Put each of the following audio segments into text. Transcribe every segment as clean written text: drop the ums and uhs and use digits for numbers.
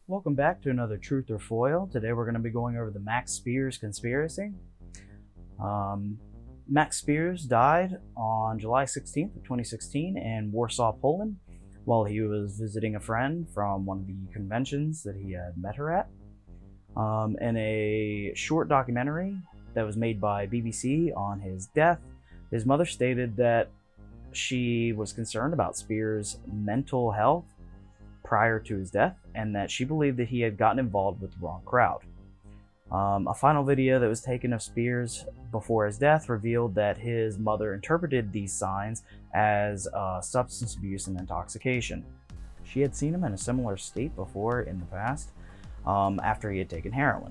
Welcome back to another Truth or Foil. Today we're going to be going over the Max Spiers conspiracy. Max Spiers died on July 16th of 2016 in Warsaw, Poland, while he was visiting a friend from one of the conventions that he had met her at. In a short documentary that was made by BBC on his death, his mother stated that she was concerned about Spiers' mental health prior to his death, and that she believed that he had gotten involved with the wrong crowd. A final video that was taken of Spiers before his death revealed that his mother interpreted these signs as substance abuse and intoxication. She had seen him in a similar state before in the past, after he had taken heroin.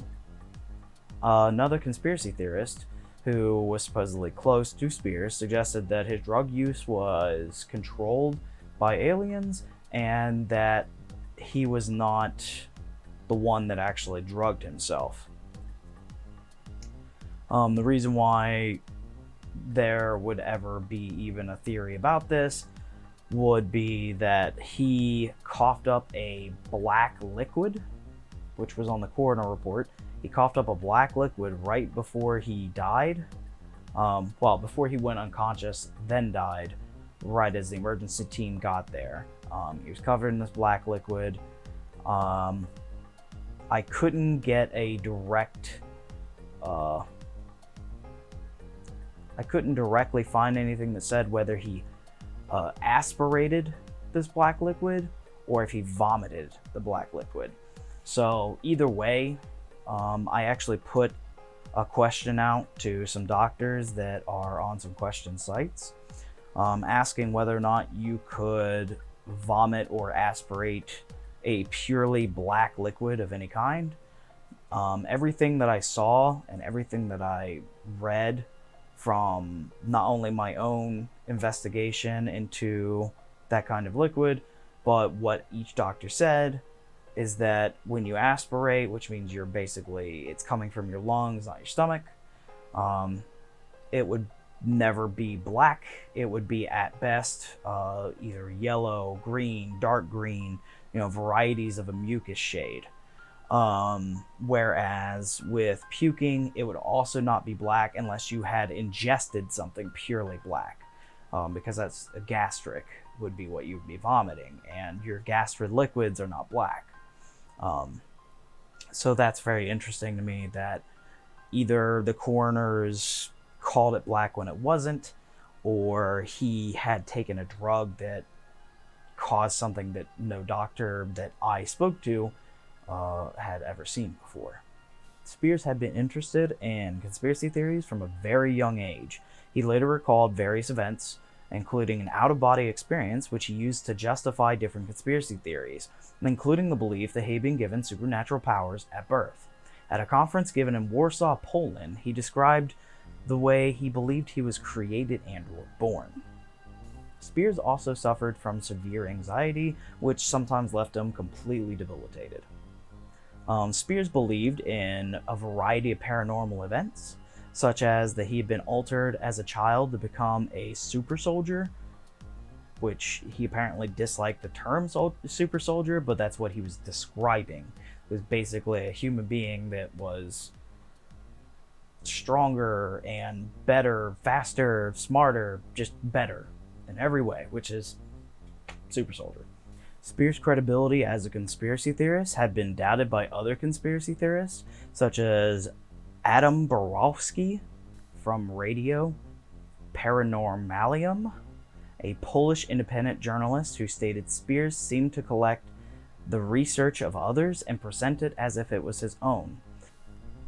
Another conspiracy theorist who was supposedly close to Spiers suggested that his drug use was controlled by aliens and that he was not the one that actually drugged himself. The reason why there would ever be even a theory about this would be that he coughed up a black liquid, which was on the coroner report. He coughed up a black liquid right before he died. Before he went unconscious, then died, right as the emergency team got there. He was covered in this black liquid. I couldn't get a direct... I couldn't directly find anything that said whether he aspirated this black liquid or if he vomited the black liquid. So either way, I actually put a question out to some doctors that are on some question sites, asking whether or not you could vomit or aspirate a purely black liquid of any kind. Everything that I saw and everything that I read from not only my own investigation into that kind of liquid, but what each doctor said is that when you aspirate, which means it's coming from your lungs, not your stomach, it would never be black. It would be at best either yellow, green, dark green, varieties of a mucus shade. Whereas with puking, it would also not be black unless you had ingested something purely black, because that's a gastric would be what you'd be vomiting, and your gastric liquids are not black. So that's very interesting to me that either the coroners called it black when it wasn't, or he had taken a drug that caused something that no doctor that I spoke to had ever seen before. Spiers had been interested in conspiracy theories from a very young age. He later recalled various events, including an out-of-body experience which he used to justify different conspiracy theories, including the belief that he had been given supernatural powers at birth. At a conference given in Warsaw, Poland, he described the way he believed he was created and or born. Spiers also suffered from severe anxiety, which sometimes left him completely debilitated. Spiers believed in a variety of paranormal events, such as that he had been altered as a child to become a super soldier, which he apparently disliked the term super soldier, but that's what he was describing. It was basically a human being that was stronger and better, faster, smarter, just better in every way, which is super soldier. Spiers' credibility as a conspiracy theorist had been doubted by other conspiracy theorists, such as Adam Borowski from Radio Paranormalium, a Polish independent journalist who stated Spiers seemed to collect the research of others and present it as if it was his own,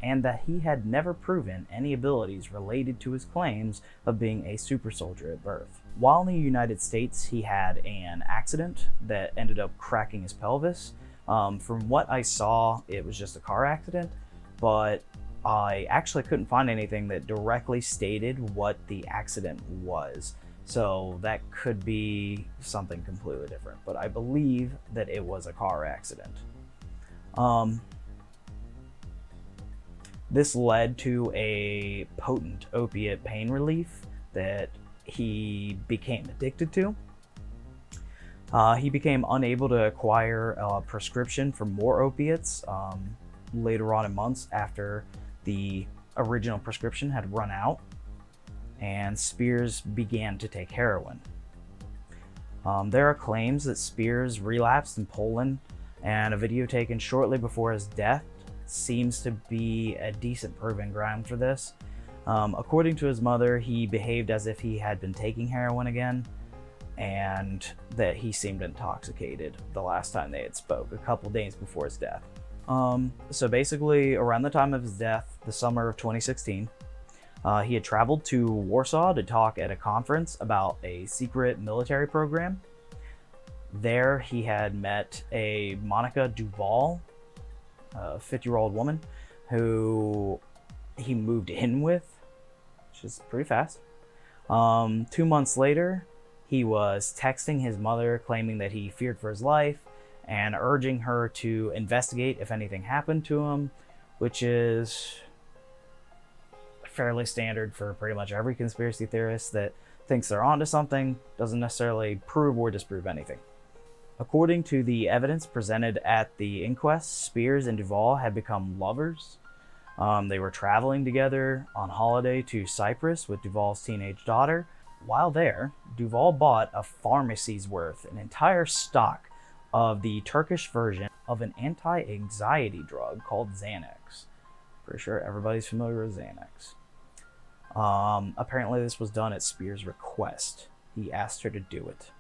and that he had never proven any abilities related to his claims of being a super soldier at birth. While in the United States, he had an accident that ended up cracking his pelvis. From what I saw, it was just a car accident, but I actually couldn't find anything that directly stated what the accident was. So that could be something completely different, but I believe that it was a car accident. This led to a potent opiate pain relief that he became addicted to. He became unable to acquire a prescription for more opiates later on in months after the original prescription had run out, and Spiers began to take heroin. There are claims that Spiers relapsed in Poland, and a video taken shortly before his death seems to be a decent proving ground for this. According to his mother, he behaved as if he had been taking heroin again, and that he seemed intoxicated the last time they had spoke, a couple days before his death. So basically, around the time of his death, the summer of 2016, he had traveled to Warsaw to talk at a conference about a secret military program. There, he had met a Monica Duval, a 50-year-old woman, who he moved in with, which is pretty fast. 2 months later, he was texting his mother claiming that he feared for his life and urging her to investigate if anything happened to him, which is fairly standard for pretty much every conspiracy theorist that thinks they're onto something, doesn't necessarily prove or disprove anything. According to the evidence presented at the inquest, Spiers and Duval had become lovers. They were traveling together on holiday to Cyprus with Duval's teenage daughter. While there, Duval bought a pharmacy's worth, an entire stock of the Turkish version of an anti-anxiety drug called Xanax. Pretty sure everybody's familiar with Xanax. Apparently this was done at Spiers' request. He asked her to do it.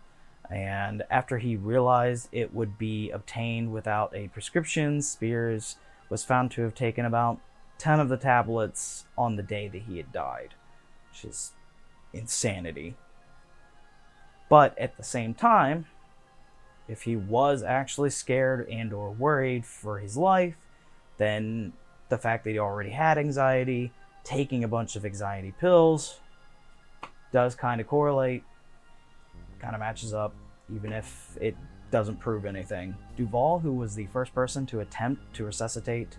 And after he realized it would be obtained without a prescription, Spiers was found to have taken about 10 of the tablets on the day that he had died, which is insanity. But at the same time, if he was actually scared and or worried for his life, then the fact that he already had anxiety, taking a bunch of anxiety pills, does kind of correlate, kind of matches up, even if it doesn't prove anything. Duval, who was the first person to attempt to resuscitate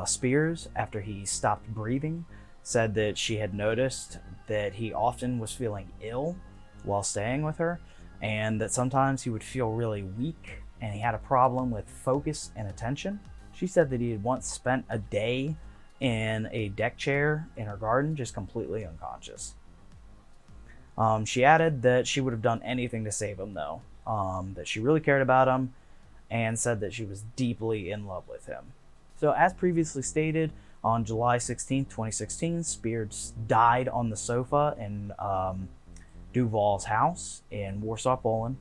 Spiers after he stopped breathing, said that she had noticed that he often was feeling ill while staying with her, and that sometimes he would feel really weak and he had a problem with focus and attention. She said that he had once spent a day in a deck chair in her garden, just completely unconscious. She added that she would have done anything to save him, though, that she really cared about him, and said that she was deeply in love with him. So, as previously stated, on July 16, 2016, Spiers died on the sofa in Duval's house in Warsaw, Poland.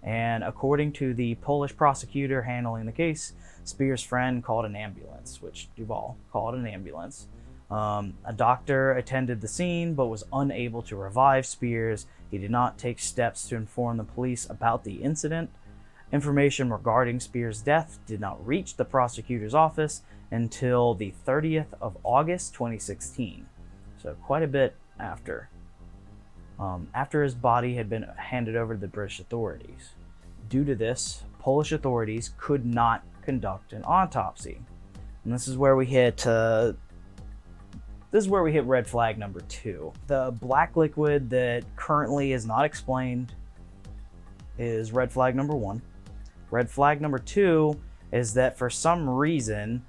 And according to the Polish prosecutor handling the case, Spiers' friend called an ambulance, which Duval called an ambulance. A doctor attended the scene but was unable to revive Spiers. He did not take steps to inform the police about the incident. Information regarding Spiers' death did not reach the prosecutor's office until the 30th of August 2016, so quite a bit after. After his body had been handed over to the British authorities. Due to this, Polish authorities could not conduct an autopsy. And this is where we hit red flag number 2. The black liquid that currently is not explained is red flag number 1. Red flag number 2 is that for some reason,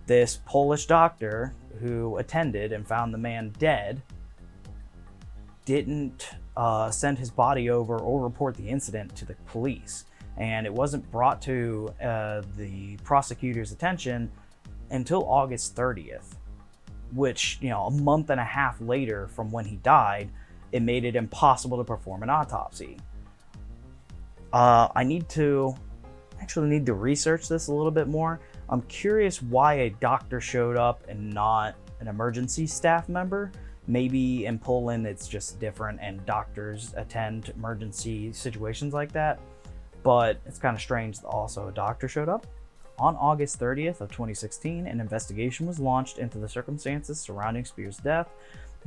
this Polish doctor who attended and found the man dead didn't send his body over or report the incident to the police. And it wasn't brought to the prosecutor's attention until August 30th, which, a month and a half later from when he died, it made it impossible to perform an autopsy. I need to research this a little bit more. I'm curious why a doctor showed up and not an emergency staff member. Maybe in Poland it's just different and doctors attend emergency situations like that. But it's kind of strange that also a doctor showed up. On August 30th of 2016, an investigation was launched into the circumstances surrounding Spiers' death.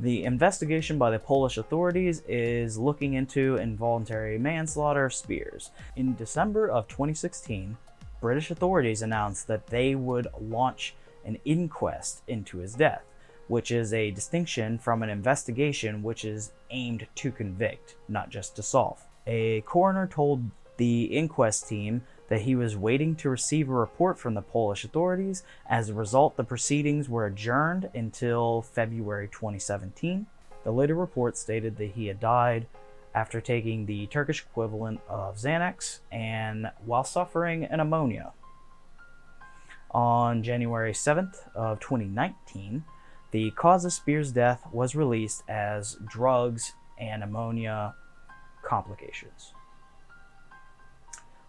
The investigation by the Polish authorities is looking into involuntary manslaughter of Spiers. In December of 2016, British authorities announced that they would launch an inquest into his death, which is a distinction from an investigation which is aimed to convict, not just to solve. A coroner told the inquest team that he was waiting to receive a report from the Polish authorities. As a result, the proceedings were adjourned until February 2017. The later report stated that he had died after taking the Turkish equivalent of Xanax and while suffering an pneumonia. On January 7th of 2019, the cause of Spiers' death was released as drugs and pneumonia complications.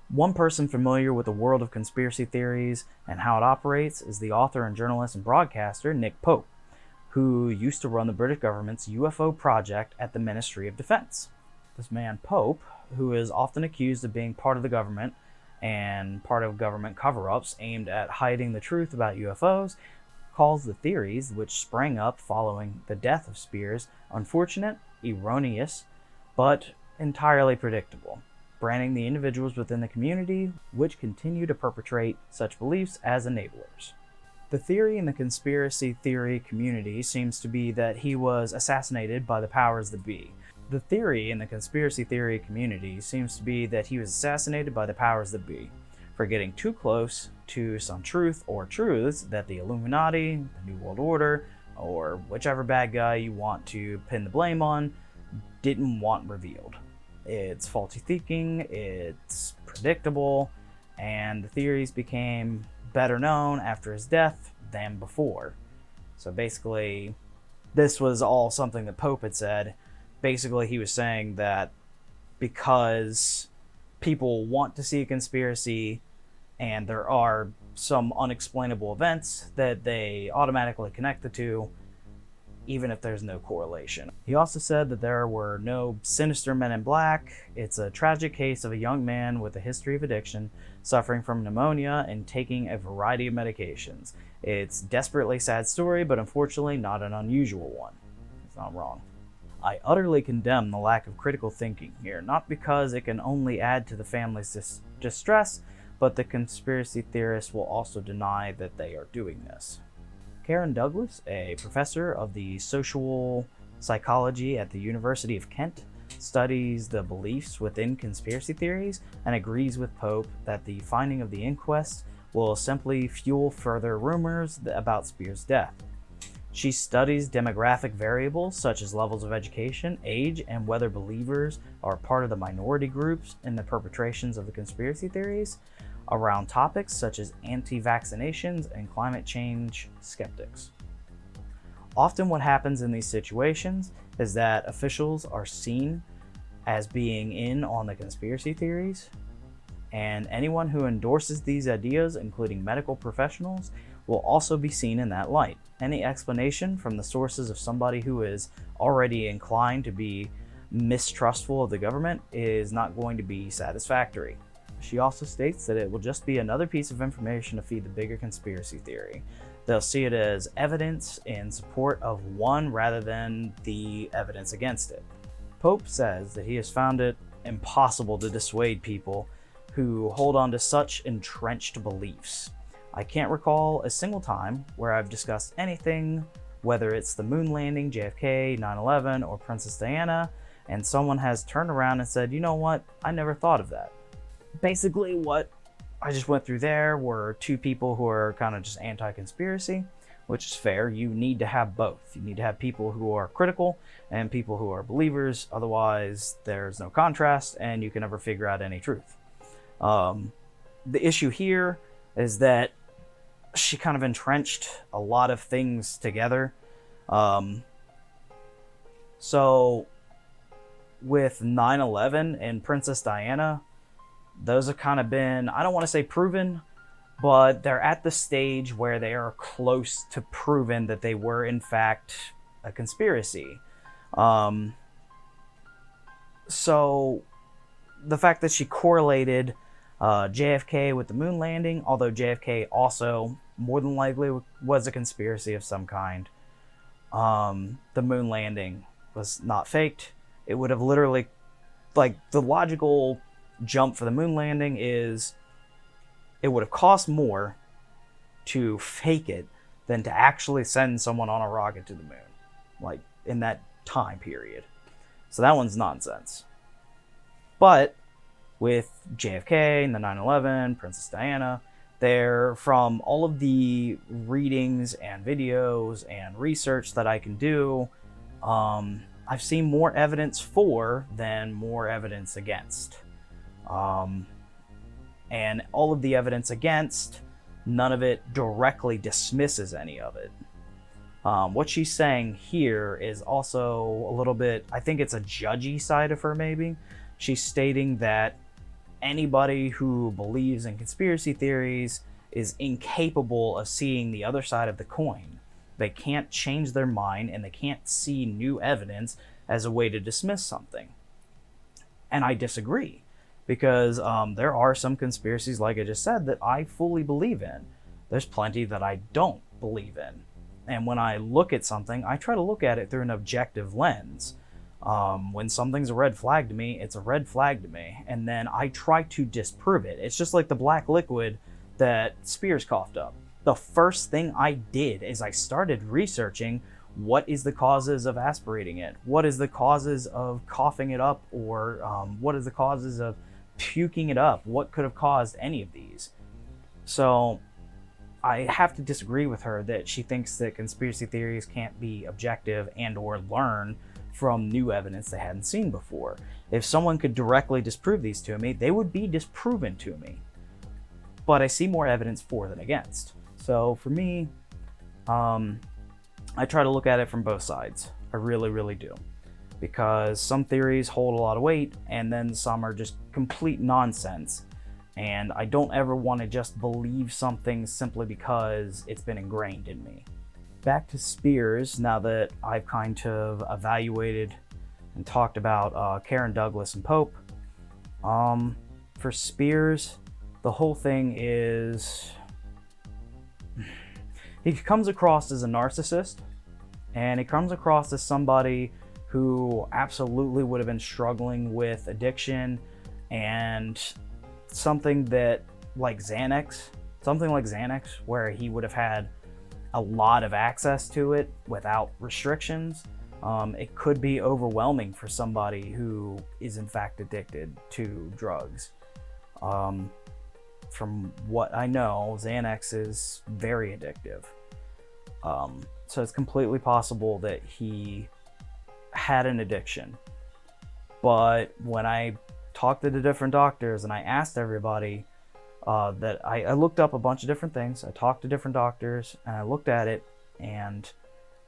One person familiar with the world of conspiracy theories and how it operates is the author and journalist and broadcaster Nick Pope, who used to run the British government's UFO project at the Ministry of Defense. This man Pope, who is often accused of being part of the government and part of government cover-ups aimed at hiding the truth about UFOs, calls the theories which sprang up following the death of Spiers unfortunate, erroneous, but entirely predictable, branding the individuals within the community which continue to perpetrate such beliefs as enablers. The theory in the conspiracy theory community seems to be that he was assassinated by the powers that be. The theory in the conspiracy theory community seems to be that he was assassinated by the powers that be for getting too close to some truth or truths that the Illuminati, the New World Order, or whichever bad guy you want to pin the blame on didn't want revealed. It's faulty thinking, it's predictable, and the theories became better known after his death than before. So basically, this was all something that Pope had said. Basically, he was saying that because people want to see a conspiracy and there are some unexplainable events that they automatically connect the two, even if there's no correlation. He also said that there were no sinister men in black. It's a tragic case of a young man with a history of addiction, suffering from pneumonia and taking a variety of medications. It's a desperately sad story, but unfortunately not an unusual one. He's not wrong. I utterly condemn the lack of critical thinking here, not because it can only add to the family's distress, but the conspiracy theorists will also deny that they are doing this. Karen Douglas, a professor of the social psychology at the University of Kent, studies the beliefs within conspiracy theories and agrees with Pope that the finding of the inquest will simply fuel further rumors about Spiers' death. She studies demographic variables such as levels of education, age, and whether believers are part of the minority groups in the perpetrations of the conspiracy theories around topics such as anti-vaccinations and climate change skeptics. Often what happens in these situations is that officials are seen as being in on the conspiracy theories, and anyone who endorses these ideas, including medical professionals, will also be seen in that light. Any explanation from the sources of somebody who is already inclined to be mistrustful of the government is not going to be satisfactory. She also states that it will just be another piece of information to feed the bigger conspiracy theory. They'll see it as evidence in support of one rather than the evidence against it. Pope says that he has found it impossible to dissuade people who hold on to such entrenched beliefs. I can't recall a single time where I've discussed anything, whether it's the moon landing, JFK, 9/11, or Princess Diana, and someone has turned around and said, you know what, I never thought of that. Basically, what I just went through there were two people who are kind of just anti-conspiracy, which is fair. You need to have both. You need to have people who are critical and people who are believers. Otherwise, there's no contrast and you can never figure out any truth. The issue here is that she kind of entrenched a lot of things together. So with 9/11 and Princess Diana, those have kind of been, I don't want to say proven, but they're at the stage where they are close to proven that they were in fact a conspiracy. So the fact that she correlated JFK with the moon landing, although JFK also more than likely was a conspiracy of some kind, the moon landing was not faked. It would have literally, like, the logical jump for the moon landing is it would have cost more to fake it than to actually send someone on a rocket to the moon, like in that time period. So that one's nonsense. But with JFK and the 9/11, Princess Diana. They're from all of the readings and videos and research that I can do. I've seen more evidence for than more evidence against. And all of the evidence against, none of it directly dismisses any of it. What she's saying here is also a little bit, I think it's a judgy side of her, maybe. She's stating that anybody who believes in conspiracy theories is incapable of seeing the other side of the coin. They can't change their mind and they can't see new evidence as a way to dismiss something. And I disagree, because there are some conspiracies, like I just said, that I fully believe in. There's plenty that I don't believe in. And when I look at something, I try to look at it through an objective lens. When something's a red flag to me, it's a red flag to me. And then I try to disprove it. It's just like the black liquid that Spiers coughed up. The first thing I did is I started researching what is the causes of aspirating it? What is the causes of coughing it up? Or what is the causes of puking it up? What could have caused any of these? So I have to disagree with her that she thinks that conspiracy theories can't be objective and or learn from new evidence they hadn't seen before. If someone could directly disprove these to me, they would be disproven to me. But I see more evidence for than against. So for me, I try to look at it from both sides. I really, really do. Because some theories hold a lot of weight, and then some are just complete nonsense. And I don't ever want to just believe something simply because it's been ingrained in me. Back to Spiers, now that I've kind of evaluated and talked about Karen Douglas and Pope. For Spiers, the whole thing is, he comes across as a narcissist, and he comes across as somebody who absolutely would have been struggling with addiction and something like Xanax, where he would have had a lot of access to it without restrictions. It could be overwhelming for somebody who is in fact addicted to drugs. From what I know, Xanax is very addictive. So it's completely possible that he had an addiction. But when I talked to the different doctors and I asked everybody, that I looked up a bunch of different things. I talked to different doctors and I looked at it, and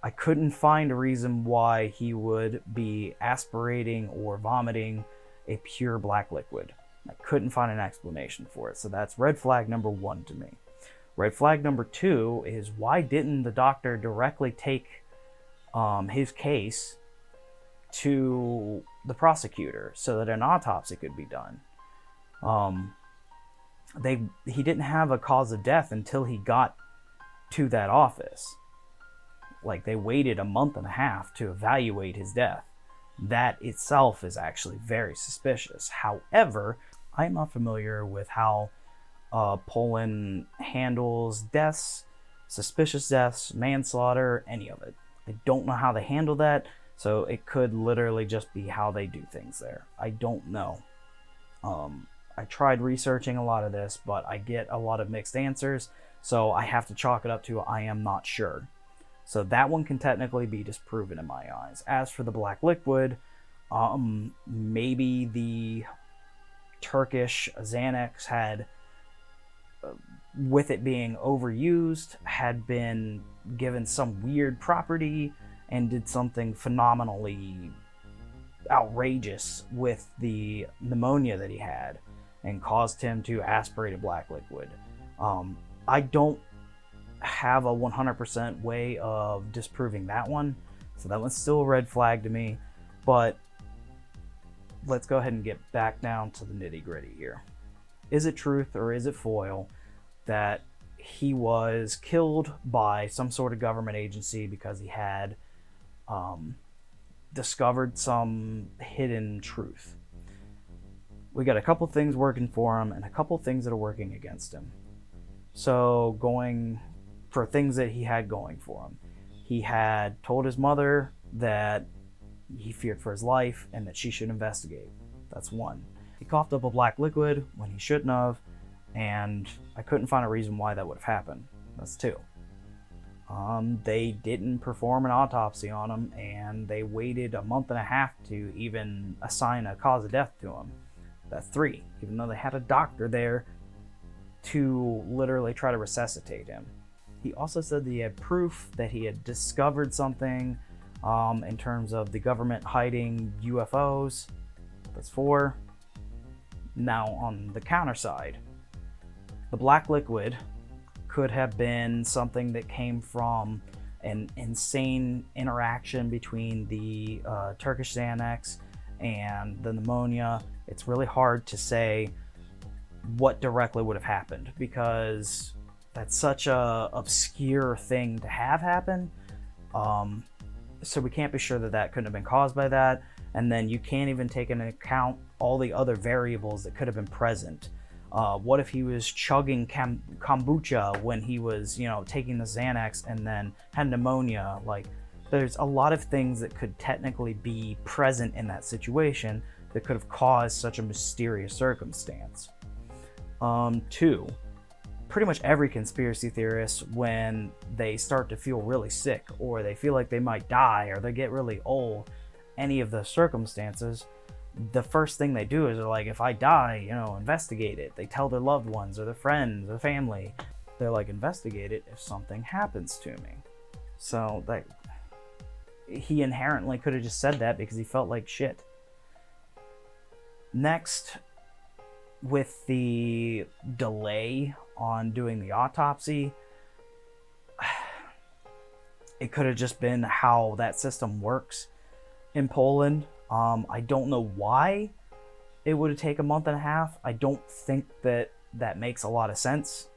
I couldn't find a reason why he would be aspirating or vomiting a pure black liquid. I couldn't find an explanation for it. So that's red flag number 1 to me. Red flag number 2 is, why didn't the doctor directly take his case to the prosecutor so that an autopsy could be done? He didn't have a cause of death until he got to that office. Like, they waited a month and a half to evaluate his death. That itself is actually very suspicious. However, I'm not familiar with how Poland handles deaths, suspicious deaths, manslaughter, any of it. I don't know how they handle that, so it could literally just be how they do things there. I don't know. I tried researching a lot of this, but I get a lot of mixed answers, so I have to chalk it up to I am not sure. So that one can technically be disproven in my eyes. As for the black liquid, maybe the Turkish Xanax had, with it being overused, had been given some weird property and did something phenomenally outrageous with the pneumonia that he had and caused him to aspirate a black liquid. I don't have a 100% way of disproving that one, so that one's still a red flag to me. But let's go ahead and get back down to the nitty gritty here. Is it truth or is it foil that he was killed by some sort of government agency because he had discovered some hidden truth? We got a couple things working for him and a couple things that are working against him. So, going for things that he had going for him, he had told his mother that he feared for his life and that she should investigate. That's one. He coughed up a black liquid when he shouldn't have, and I couldn't find a reason why that would have happened. That's 2. They didn't perform an autopsy on him, and they waited a month and a half to even assign a cause of death to him. That's 3, even though they had a doctor there to literally try to resuscitate him. He also said that he had proof that he had discovered something in terms of the government hiding UFOs. That's 4. Now, on the counter side, the black liquid could have been something that came from an insane interaction between the Turkish Xanax and the pneumonia. It's really hard to say what directly would have happened because that's such a obscure thing to have happen. So we can't be sure that that couldn't have been caused by that. And then you can't even take into account all the other variables that could have been present. What if he was chugging kombucha when he was, taking the Xanax and then had pneumonia? Like, there's a lot of things that could technically be present in that situation that could have caused such a mysterious circumstance. 2, pretty much every conspiracy theorist, when they start to feel really sick or they feel like they might die or they get really old, any of the circumstances, the first thing they do is they're like, if I die, investigate it. They tell their loved ones or their friends or family. They're like, investigate it if something happens to me. So that he inherently could have just said that because he felt like shit. Next, with the delay on doing the autopsy, it could have just been how that system works in Poland. I don't know why it would have taken a month and a half. I don't think that makes a lot of sense.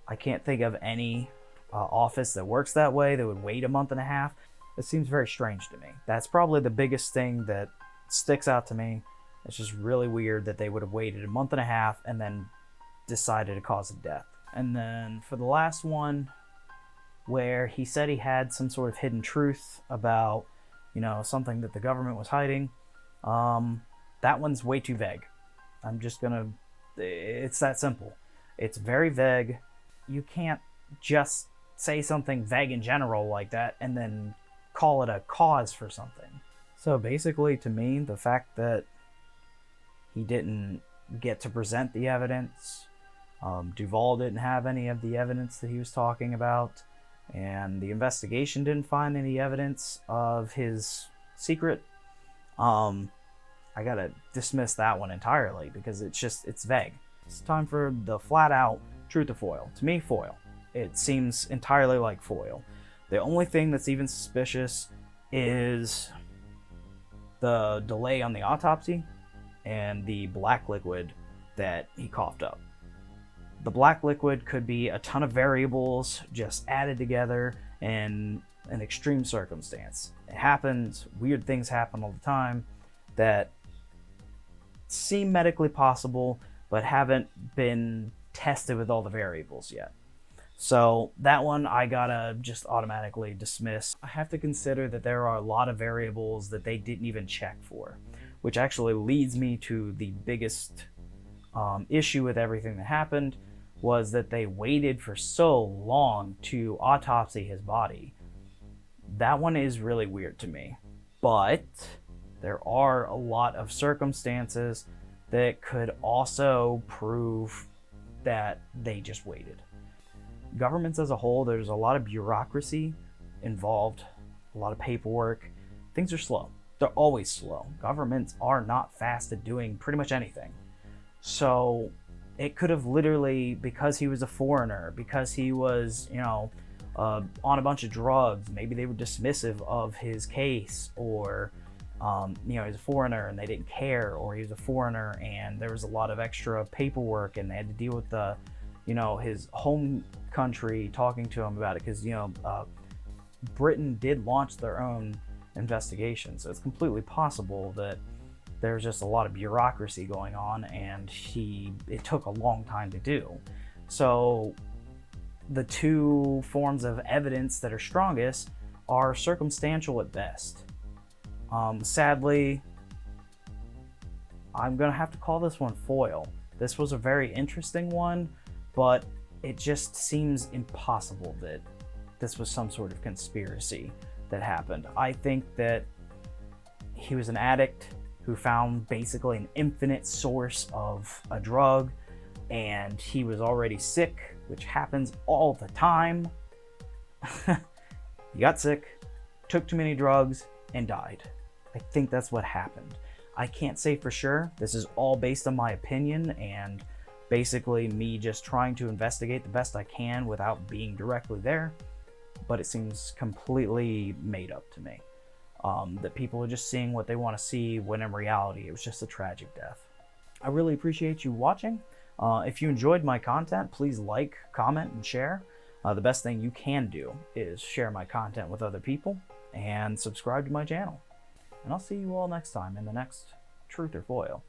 I can't think of any office that works that way that would wait a month and a half. It seems very strange to me. That's probably the biggest thing that sticks out to me. It's just really weird that they would have waited a month and a half and then decided a cause of death. And then for the last one, where he said he had some sort of hidden truth about something that the government was hiding. That one's way too vague. It's that simple. It's very vague. You can't just say something vague in general like that and then call it a cause for something. So basically, to me, the fact that he didn't get to present the evidence, Duvall didn't have any of the evidence that he was talking about, and the investigation didn't find any evidence of his secret, I gotta dismiss that one entirely because it's vague. It's time for the flat out truth of foil. To me, foil. It seems entirely like foil. The only thing that's even suspicious is the delay on the autopsy and the black liquid that he coughed up. The black liquid could be a ton of variables just added together in an extreme circumstance. It happens, weird things happen all the time that seem medically possible but haven't been tested with all the variables yet. So that one I gotta just automatically dismiss. I have to consider that there are a lot of variables that they didn't even check for, which actually leads me to the biggest issue with everything that happened, was that they waited for so long to autopsy his body. That one is really weird to me. But there are a lot of circumstances that could also prove that they just waited. Governments as a whole, there's a lot of bureaucracy involved, a lot of paperwork. Things are slow. They're always slow. Governments are not fast at doing pretty much anything. So it could have literally, because he was a foreigner, because he was, on a bunch of drugs, maybe they were dismissive of his case, or, he was a foreigner and they didn't care, or he was a foreigner and there was a lot of extra paperwork and they had to deal with the, his home country talking to him about it, because, Britain did launch their own investigation. So it's completely possible that there's just a lot of bureaucracy going on and it took a long time to do. So the two forms of evidence that are strongest are circumstantial at best. Sadly, I'm gonna have to call this one foil. This was a very interesting one, but it just seems impossible that this was some sort of conspiracy that happened. I think that he was an addict who found basically an infinite source of a drug, and he was already sick, which happens all the time. He got sick, took too many drugs, and died. I think that's what happened. I can't say for sure. This is all based on my opinion and basically me just trying to investigate the best I can without being directly there, but it seems completely made up to me. That people are just seeing what they want to see, when in reality it was just a tragic death. I really appreciate you watching. If you enjoyed my content, please like, comment, and share. The best thing you can do is share my content with other people and subscribe to my channel. And I'll see you all next time in the next Truth or Foil.